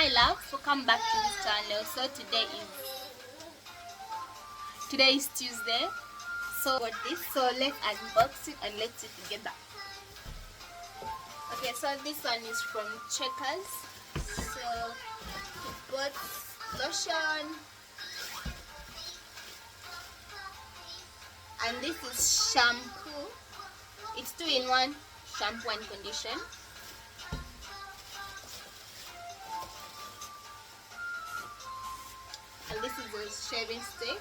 Hi loves, welcome back to this channel. So today is Tuesday. So what this? So let's unbox it and let's see together. Okay, so this one is from Checkers. So it got lotion, and this is shampoo. It's 2-in-1 shampoo and condition. And this is a shaving stick.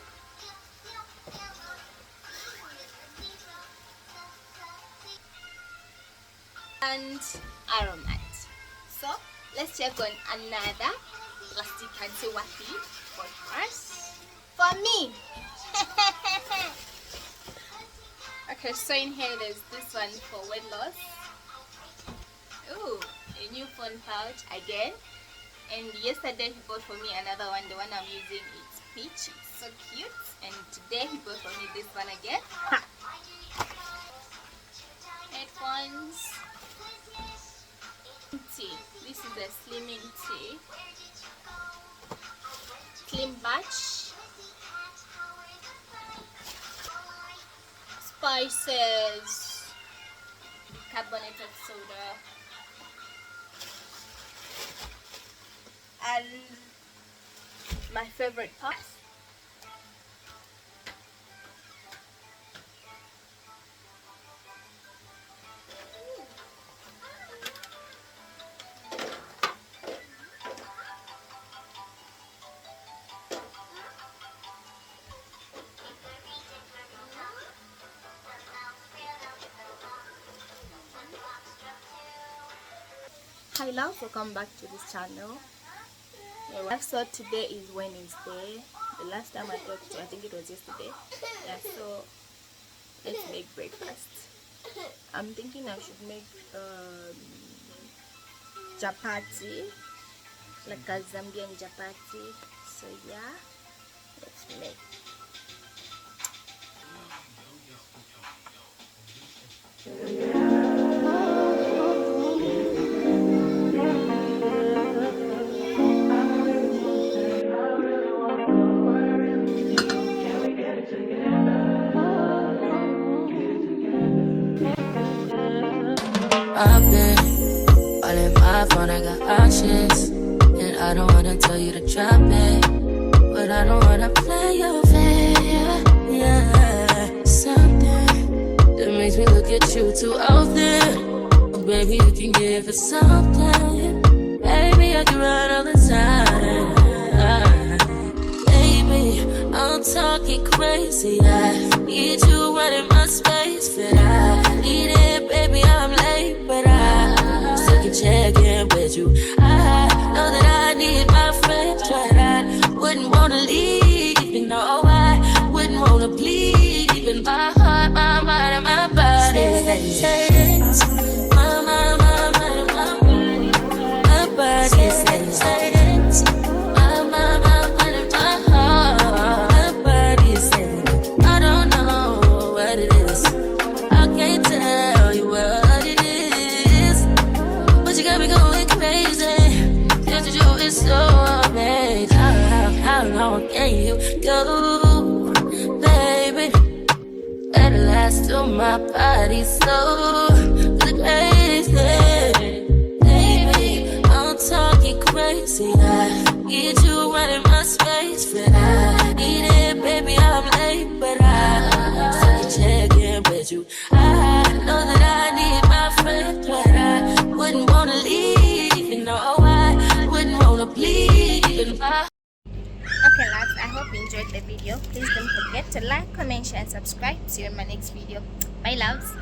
And aromat. So let's check on another plastic and see what it for us. For me. Okay, so in here there's this one for weight loss. Ooh, a new phone pouch again. And yesterday he bought for me another one. The one I'm using is peach. It's so cute. And today he bought for me this one again. Headphones. Tea. This is a slimming tea. Clean batch. Spices. Carbonated soda. And my favorite part, hi love, welcome back to this channel. So today is Wednesday. The last time I talked to you, I think it was yesterday. Yeah, so let's make breakfast. I'm thinking I should make chapati, like a Zambian chapati. So yeah, let's make. I've been all in my phone, I got options. And I don't wanna tell you to drop it, but I don't wanna play your fair. Yeah, something that makes me look at you too often. Oh, baby, you can give it something. Baby, I can run all the time. Baby, I'm talking crazy. I need you running my space, but I need it, baby. I'm late, but I still can check in with you. I know that I need my friends, but I wouldn't wanna leave. You know, I wouldn't wanna bleed. Even my heart, my mind, and my body says, my mind, my body, my body says, my mind, and my heart, my body says, I don't know what it is. I can't tell you what it is, but you got me going crazy. Just to do is so amazing. How long can you go, baby? At last, till my body so crazy. Baby, I'm talking crazy. I need you running my space, but I need it, baby. I'm late, but I still can check in with you. I know that I need my friends, but I wouldn't wanna leave. You know, I wouldn't wanna bleed. Even my Okay loves, I hope you enjoyed the video. Please don't forget to like, comment, share and subscribe. See you in my next video. Bye loves.